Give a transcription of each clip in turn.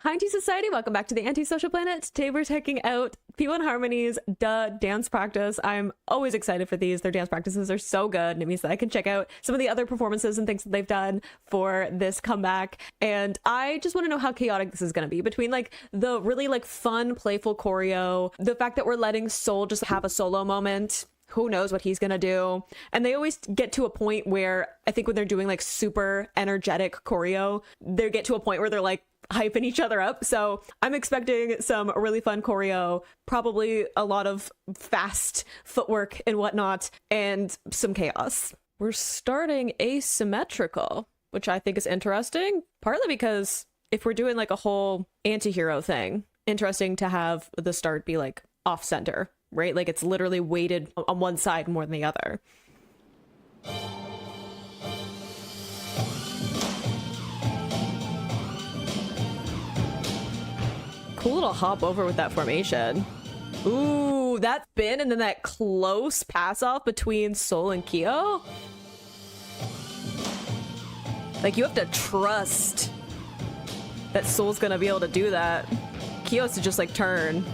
Hi, Anti-Society. Welcome back to the Anti-Social Planet. Today we're checking out P1Harmony's dance practice. I'm always excited for these. Their dance practices are so good, and it means that I can check out some of the other performances and things that they've done for this comeback. And I just want to know how chaotic this is going to be between like the really like fun, playful choreo, the fact that we're letting Soul just have a solo moment. Who knows what he's gonna do? And they always get to a point where I think when they're doing like super energetic choreo, they get to a point where they're like hyping each other up. So I'm expecting some really fun choreo, probably a lot of fast footwork and whatnot, and some chaos. We're starting asymmetrical, which I think is interesting, partly because if we're doing like a whole anti-hero thing, interesting to have the start be like off center. Right? Like it's literally weighted on one side more than the other. Cool little hop over with that formation. Ooh, that spin and then that close pass off between Soul and Kyo. Like you have to trust that Soul's gonna be able to do that. Kyo has to just like turn.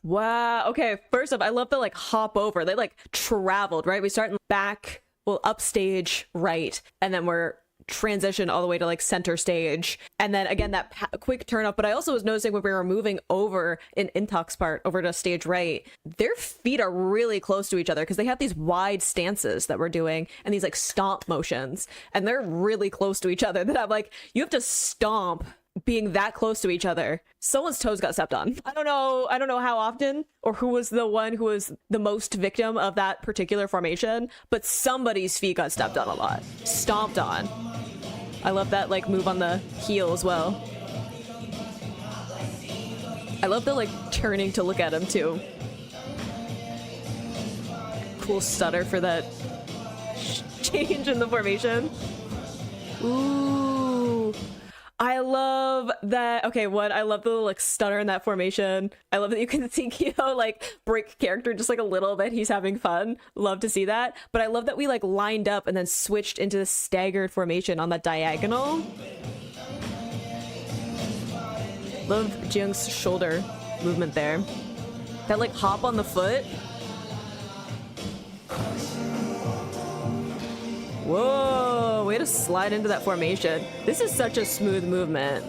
Wow. Okay. First off, I love the like hop over. They like traveled, right? We start in back, well, upstage, right. And then we're transition all the way to like center stage. And then again, that quick turn up. But I also was noticing when we were moving over in Intox part over to stage right, their feet are really close to each other because they have these wide stances that we're doing and these like stomp motions. And they're really close to each other that I'm like, you have to stomp being that close to each other. Someone's toes got stepped on. I don't know how often or who was the one who was the most victim of that particular formation, but somebody's feet got stepped on a lot. Stomped on. I love that like move on the heel as well. I love the like turning to look at him too. Cool stutter for that change in the formation. Ooh. I love that. Okay, one, I love the little like stutter in that formation. I love that you can see Kyo like break character just like a little bit. He's having fun. Love to see that. But I love that we like lined up and then switched into the staggered formation on that diagonal. Love Jung's shoulder movement there. That like hop on the foot. Whoa, way to slide into that formation. This is such a smooth movement.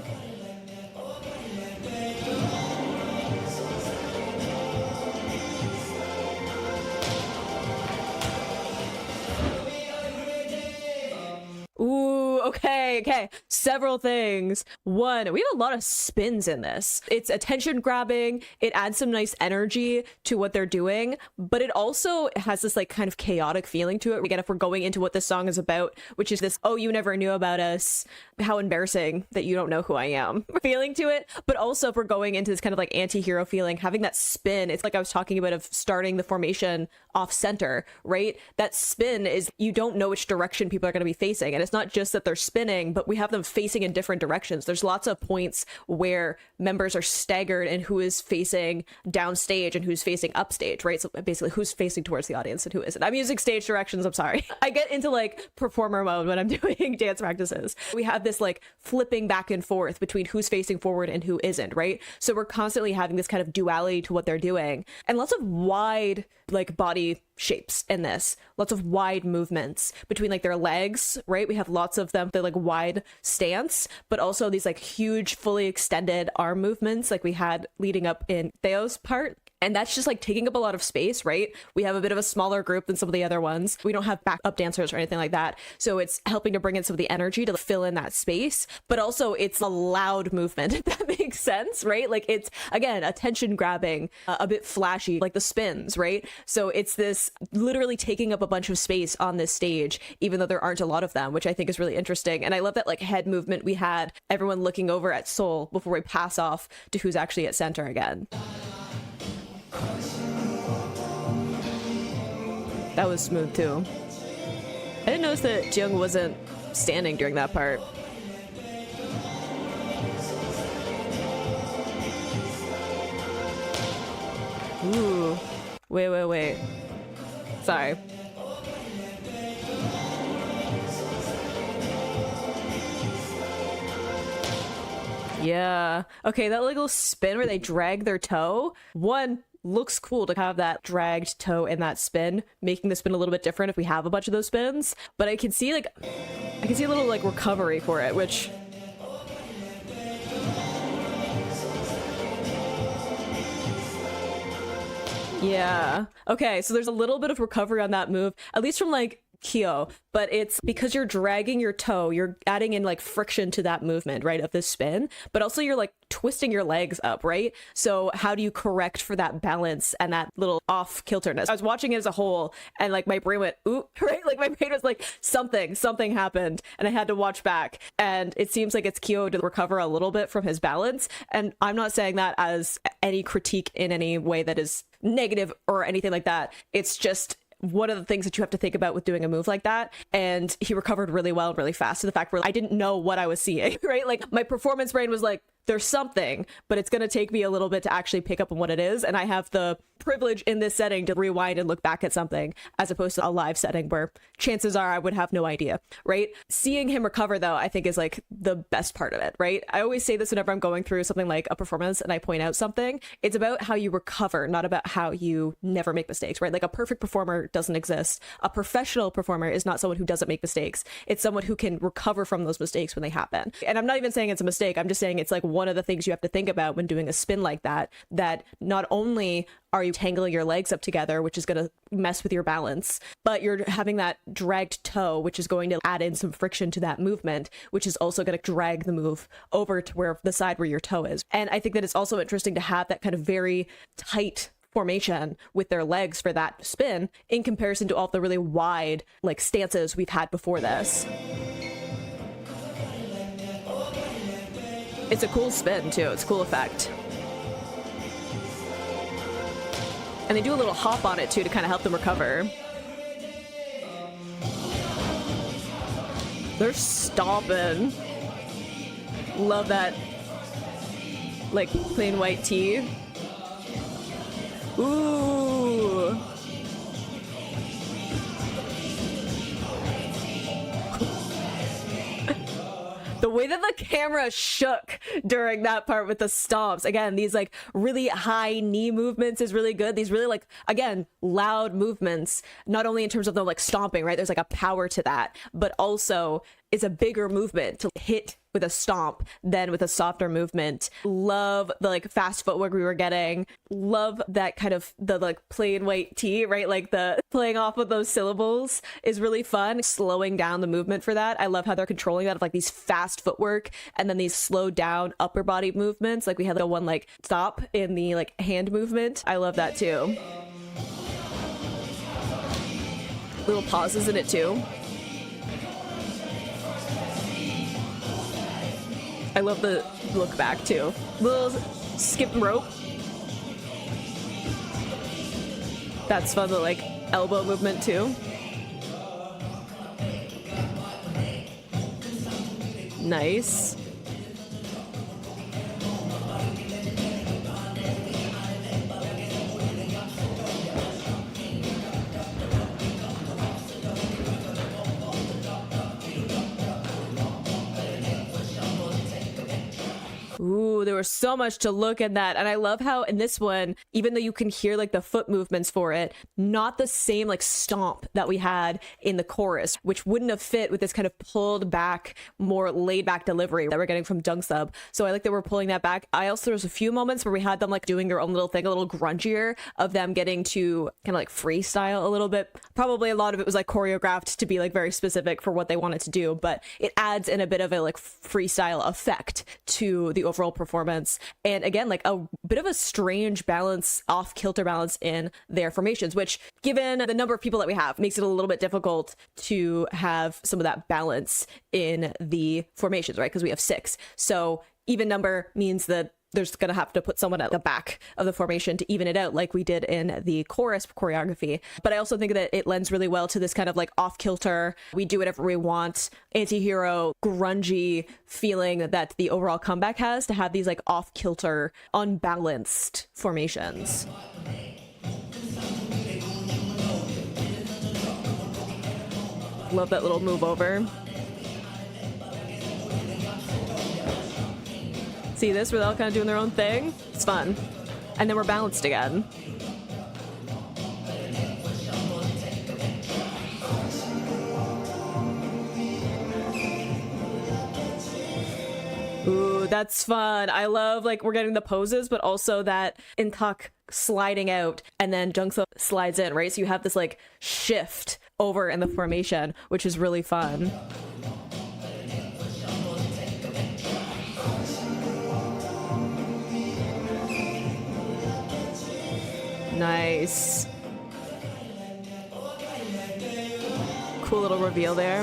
Ooh, okay. Several things. One, we have a lot of spins in this. It's attention grabbing. It adds some nice energy to what they're doing, but it also has this like kind of chaotic feeling to it. Again, if we're going into what this song is about, which is this, oh, you never knew about us. How embarrassing that you don't know who I am feeling to it. But also if we're going into this kind of like anti-hero feeling, having that spin, it's like I was talking about of starting the formation off center, right? That spin is you don't know which direction people are going to be facing. And it's not just that they're spinning, but we have them facing in different directions. There's lots of points where members are staggered and who is facing downstage and who's facing upstage, right? So basically who's facing towards the audience and who isn't. I'm using stage directions, I'm sorry. I get into like performer mode when I'm doing dance practices. We have this like flipping back and forth between who's facing forward and who isn't, right? So we're constantly having this kind of duality to what they're doing and lots of wide like body shapes in this, lots of wide movements between like their legs, right? We have lots of them, they're like wide stance, but also these like huge fully extended arm movements like we had leading up in Theo's part. And that's just like taking up a lot of space, right? We have a bit of a smaller group than some of the other ones. We don't have backup dancers or anything like that. So it's helping to bring in some of the energy to fill in that space, but also it's a loud movement, if that makes sense, right? Like it's, again, attention grabbing, a bit flashy, like the spins, right? So it's this literally taking up a bunch of space on this stage, even though there aren't a lot of them, which I think is really interesting. And I love that like head movement we had, everyone looking over at Soul before we pass off to who's actually at center again. That was smooth too. I didn't notice that Jung wasn't standing during that part. Ooh. Wait. Sorry. Yeah. Okay, that little spin where they drag their toe. One, looks cool to have that dragged toe in that spin, making the spin a little bit different if we have a bunch of those spins. But I can see a little like recovery for it, which yeah. Okay, so there's a little bit of recovery on that move, at least from like Kyo, but it's because you're dragging your toe, you're adding in like friction to that movement, right, of this spin, but also you're like twisting your legs up, right? So how do you correct for that balance and that little off kilterness? I was watching it as a whole and like my brain went, ooh, right? Like my brain was like, something happened, and I had to watch back. And it seems like it's Kyo to recover a little bit from his balance. And I'm not saying that as any critique in any way that is negative or anything like that. It's just one of the things that you have to think about with doing a move like that. And he recovered really well, really fast, to the fact where I didn't know what I was seeing, right? Like my performance brain was like, there's something, but it's going to take me a little bit to actually pick up on what it is. And I have the privilege in this setting to rewind and look back at something, as opposed to a live setting where chances are I would have no idea, right? Seeing him recover, though, I think is like the best part of it, right? I always say this whenever I'm going through something like a performance and I point out something. It's about how you recover, not about how you never make mistakes, right? Like a perfect performer doesn't exist. A professional performer is not someone who doesn't make mistakes. It's someone who can recover from those mistakes when they happen. And I'm not even saying it's a mistake. I'm just saying it's like one of the things you have to think about when doing a spin like that, that not only are you tangling your legs up together, which is going to mess with your balance, but you're having that dragged toe, which is going to add in some friction to that movement, which is also going to drag the move over to where the side where your toe is. And I think that it's also interesting to have that kind of very tight formation with their legs for that spin in comparison to all the really wide like stances we've had before this. It's a cool spin too. It's a cool effect. And they do a little hop on it too to kind of help them recover. They're stomping. Love that like plain white tee. Ooh. The way that the camera shook during that part with the stomps, again, these like really high knee movements is really good. These really like, again, loud movements, not only in terms of the like stomping, right? There's like a power to that, but also it's a bigger movement to hit with a stomp than with a softer movement. Love the like fast footwork we were getting. Love that kind of the like plain white tee, right? Like the playing off of those syllables is really fun. Slowing down the movement for that. I love how they're controlling that of like these fast footwork and then these slowed down upper body movements. Like we had the one like stop in the like hand movement. I love that too. Little pauses in it too. I love the look back too. Little skip rope. That's fun, the like elbow movement too. Nice. Ooh, there was so much to look at that. And I love how in this one, even though you can hear like the foot movements for it, not the same like stomp that we had in the chorus, which wouldn't have fit with this kind of pulled back, more laid back delivery that we're getting from Jung Sub. So I like that we're pulling that back. I also, there was a few moments where we had them like doing their own little thing, a little grungier, of them getting to kind of like freestyle a little bit. Probably a lot of it was like choreographed to be like very specific for what they wanted to do, but it adds in a bit of a like freestyle effect to the overall performance. And again, like a bit of a strange balance, off kilter balance in their formations, which given the number of people that we have makes it a little bit difficult to have some of that balance in the formations, right? Because we have 6. So even number means that there's going to have to put someone at the back of the formation to even it out, like we did in the chorus choreography. But I also think that it lends really well to this kind of like off kilter, we do whatever we want, anti-hero, grungy feeling that the overall comeback has, to have these like off kilter, unbalanced formations. Love that little move over. See this, where they're all kind of doing their own thing? It's fun. And then we're balanced again. Ooh, that's fun. I love, like, we're getting the poses, but also that Intak sliding out and then Jungsup slides in, right? So you have this like shift over in the formation, which is really fun. Nice. Cool little reveal there.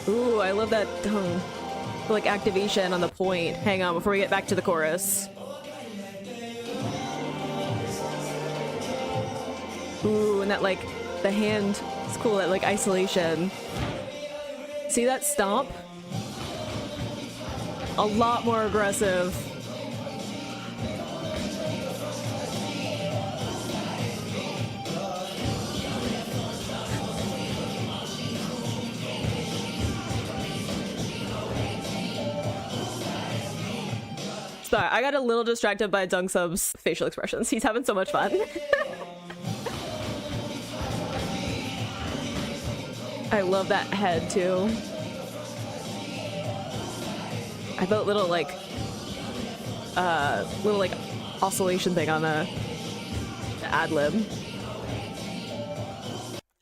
Ooh, I love that like activation on the point. Hang on before we get back to the chorus. Ooh, and that like the hand, it's cool, that like isolation. See that stomp? A lot more aggressive. Sorry, I got a little distracted by Jungsub's facial expressions. He's having so much fun. I love that head too. I felt little like oscillation thing on the ad lib.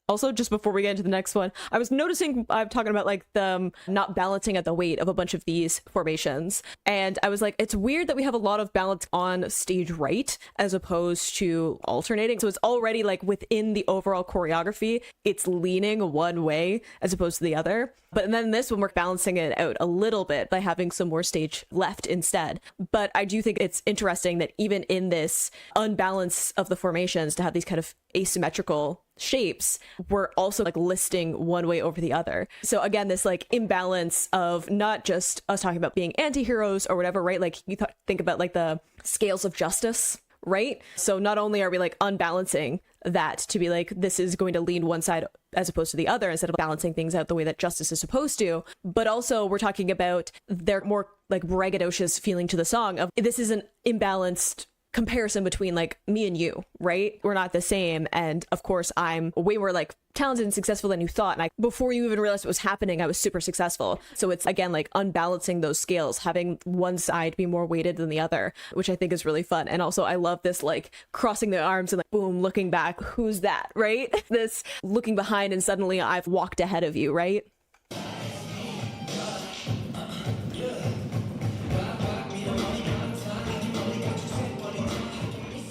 Also, just before we get into the next one, I was noticing, I'm talking about like the not balancing at the weight of a bunch of these formations. And I was like, it's weird that we have a lot of balance on stage right as opposed to alternating. So it's already like within the overall choreography, it's leaning one way as opposed to the other. But then this one, we're balancing it out a little bit by having some more stage left instead. But I do think it's interesting that even in this unbalance of the formations to have these kind of asymmetrical shapes, we're also like listing one way over the other. So again, this like imbalance of not just us talking about being anti-heroes or whatever, right? Like you think about like the scales of justice, right? So not only are we like unbalancing that to be like, this is going to lean one side as opposed to the other instead of balancing things out the way that justice is supposed to, but also we're talking about their more like braggadocious feeling to the song of this is an imbalanced comparison between like me and you, right? We're not the same. And of course I'm way more like talented and successful than you thought. And before you even realized what was happening, I was super successful. So it's again, like unbalancing those scales, having one side be more weighted than the other, which I think is really fun. And also I love this like crossing the arms and like, boom, looking back. Who's that, right? This looking behind and suddenly I've walked ahead of you, right?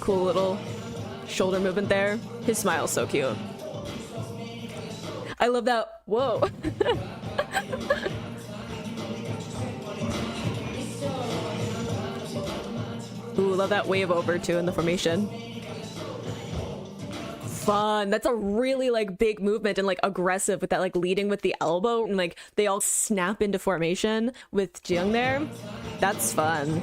Cool little shoulder movement there. His smile's so cute. I love that. Whoa. Ooh, love that wave over too in the formation. Fun. That's a really like big movement and like aggressive with that like leading with the elbow and like they all snap into formation with Jung there. That's fun.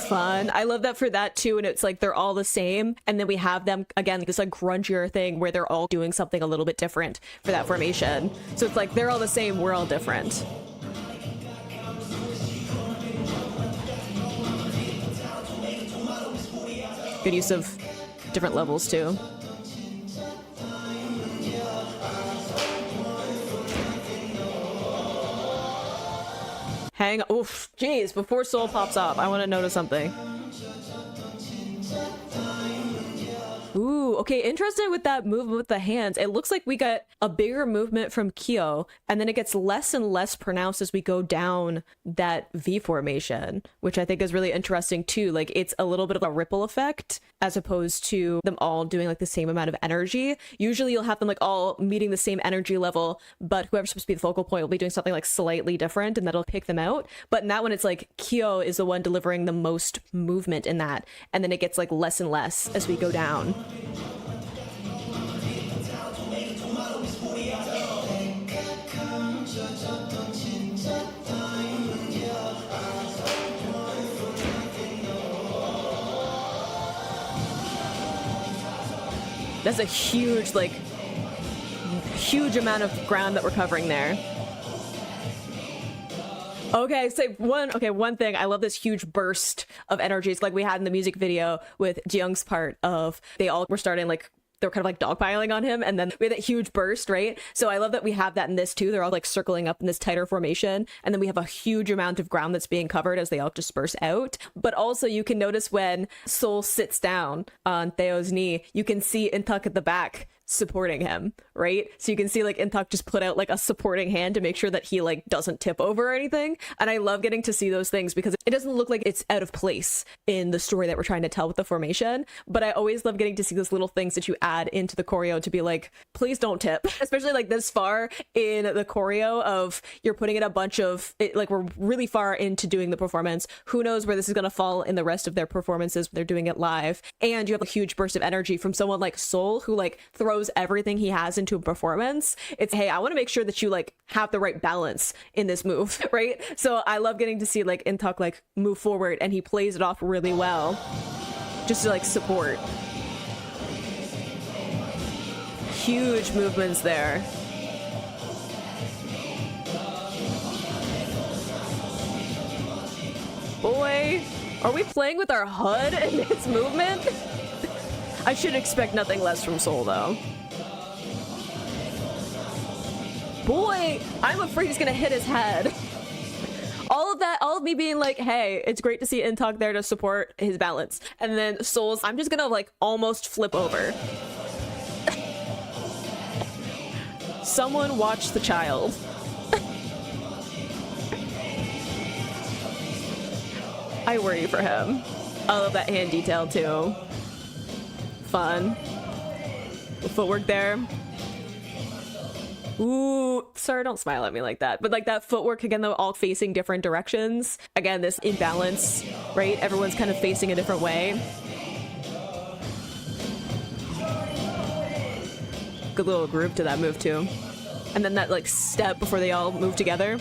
Fun. I love that for that too, and it's like they're all the same, and then we have them again this like grungier thing where they're all doing something a little bit different for that formation. So it's like they're all the same, we're all different. Good use of different levels too. Hang on. Oof. Jeez, before Soul pops up, I want to notice something. Ooh, okay, interesting with that movement with the hands. It looks like we got a bigger movement from Kyo, and then it gets less and less pronounced as we go down that V formation, which I think is really interesting too. Like it's a little bit of a ripple effect as opposed to them all doing like the same amount of energy. Usually you'll have them like all meeting the same energy level, but whoever's supposed to be the focal point will be doing something like slightly different and that'll pick them out. But in that one, it's like Kyo is the one delivering the most movement in that, and then it gets like less and less as we go down. That's a huge, like, huge amount of ground that we're covering there. Okay, so one thing. I love this huge burst of energy. It's like we had in the music video with Jiyoung's part of they all were starting like they're kind of like dogpiling on him, and then we had that huge burst, right? So I love that we have that in this too. They're all like circling up in this tighter formation, and then we have a huge amount of ground that's being covered as they all disperse out. But also you can notice when Seoul sits down on Theo's knee, you can see Intak at the back supporting him, right? So you can see like Intak just put out like a supporting hand to make sure that he like doesn't tip over or anything. And I love getting to see those things because it doesn't look like it's out of place in the story that we're trying to tell with the formation. But I always love getting to see those little things that you add into the choreo to be like, please don't tip, especially like this far in the choreo of you're putting in a bunch of it, like we're really far into doing the performance. Who knows where this is going to fall in the rest of their performances when they're doing it live. And you have a huge burst of energy from someone like Seoul who like throws everything he has into a performance. It's, hey, I want to make sure that you like have the right balance in this move, right? So I love getting to see like Intak like move forward, and he plays it off really well just to like support. Huge movements there. Boy, are we playing with our HUD in this movement? I should expect nothing less from Seoul though. Boy, I'm afraid he's gonna hit his head. All of me being like, hey, it's great to see Intak there to support his balance. And then Seoul's, I'm just gonna like almost flip over. Someone watch the child. I worry for him. I love that hand detail too. Fun. The footwork there. Ooh, sorry, don't smile at me like that. But like that footwork, again, though, all facing different directions. Again, this imbalance, right? Everyone's kind of facing a different way. Good little group to that move too. And then that like step before they all move together.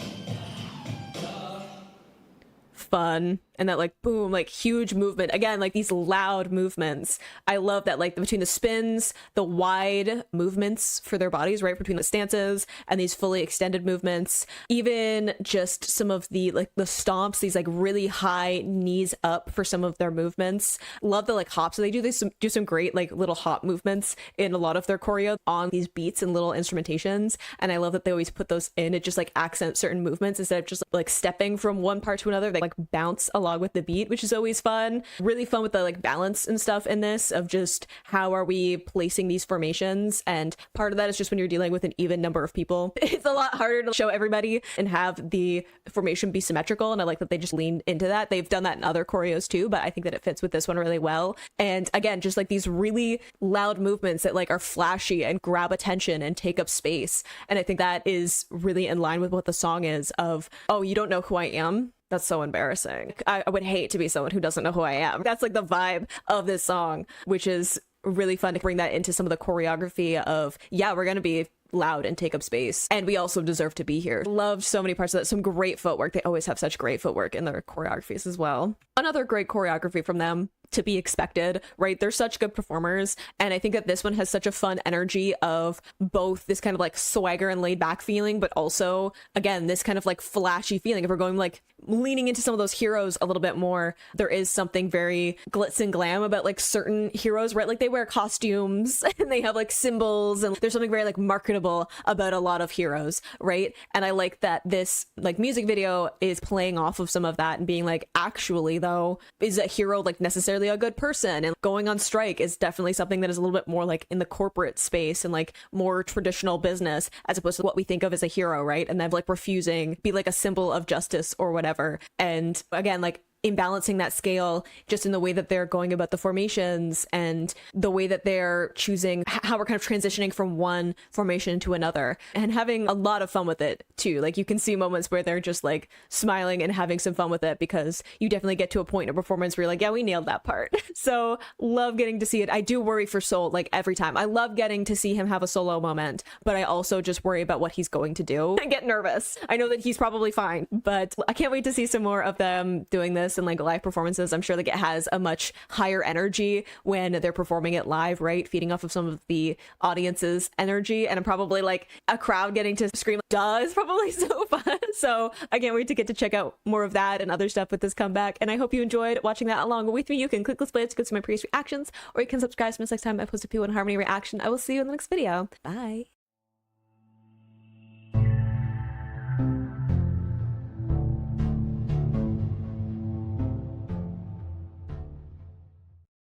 Fun. And that like boom, like huge movement again, like these loud movements. I love that, like between the spins, the wide movements for their bodies, right, between the stances and these fully extended movements, even just some of the like the stomps, these like really high knees up for some of their movements. Love the like hops that they do. They do some great like little hop movements in a lot of their choreo on these beats and little instrumentations, and I love that they always put those in. It just like accents certain movements instead of just like stepping from one part to another. They like bounce along with the beat, which is always fun. Really fun with the like balance and stuff in this of just how are we placing these formations, and part of that is just when you're dealing with an even number of people, it's a lot harder to show everybody and have the formation be symmetrical, and I like that they just leaned into that. They've done that in other choreos too, but I think that it fits with this one really well. And again, just like these really loud movements that like are flashy and grab attention and take up space, and I think that is really in line with what the song is of, oh, you don't know who I am? That's so embarrassing. I would hate to be someone who doesn't know who I am. That's like the vibe of this song, which is really fun to bring that into some of the choreography of, yeah, we're going to be loud and take up space, and we also deserve to be here. Loved so many parts of that. Some great footwork. They always have such great footwork in their choreographies as well. Another great choreography from them, to be expected, right? They're such good performers, and I think that this one has such a fun energy of both this kind of like swagger and laid back feeling, but also again this kind of like flashy feeling. If we're going like leaning into some of those heroes a little bit more, there is something very glitz and glam about like certain heroes, right? Like they wear costumes and they have like symbols, and there's something very like marketable about a lot of heroes, right? And I like that this like music video is playing off of some of that and being like, actually though, is a hero like necessarily a good person? And going on strike is definitely something that is a little bit more like in the corporate space and like more traditional business, as opposed to what we think of as a hero, right? And then like refusing be like a symbol of justice or whatever. And again, like imbalancing that scale just in the way that they're going about the formations and the way that they're choosing how we're kind of transitioning from one formation to another, and having a lot of fun with it too. Like you can see moments where they're just like smiling and having some fun with it, because you definitely get to a point in a performance where you're like, yeah, we nailed that part. So love getting to see it. I do worry for Seoul like every time. I love getting to see him have a solo moment, but I also just worry about what he's going to do. I get nervous. I know that he's probably fine, but I can't wait to see some more of them doing this. this in like live performances. I'm sure like it has a much higher energy when they're performing it live, right? Feeding off of some of the audience's energy, and probably like a crowd getting to scream duh is probably so fun. So I can't wait to get to check out more of that and other stuff with this comeback, and I hope you enjoyed watching that along with me. You can click this play to go see my previous reactions, or you can subscribe to me next time I post a P1 Harmony reaction. I will see you in the next video. Bye.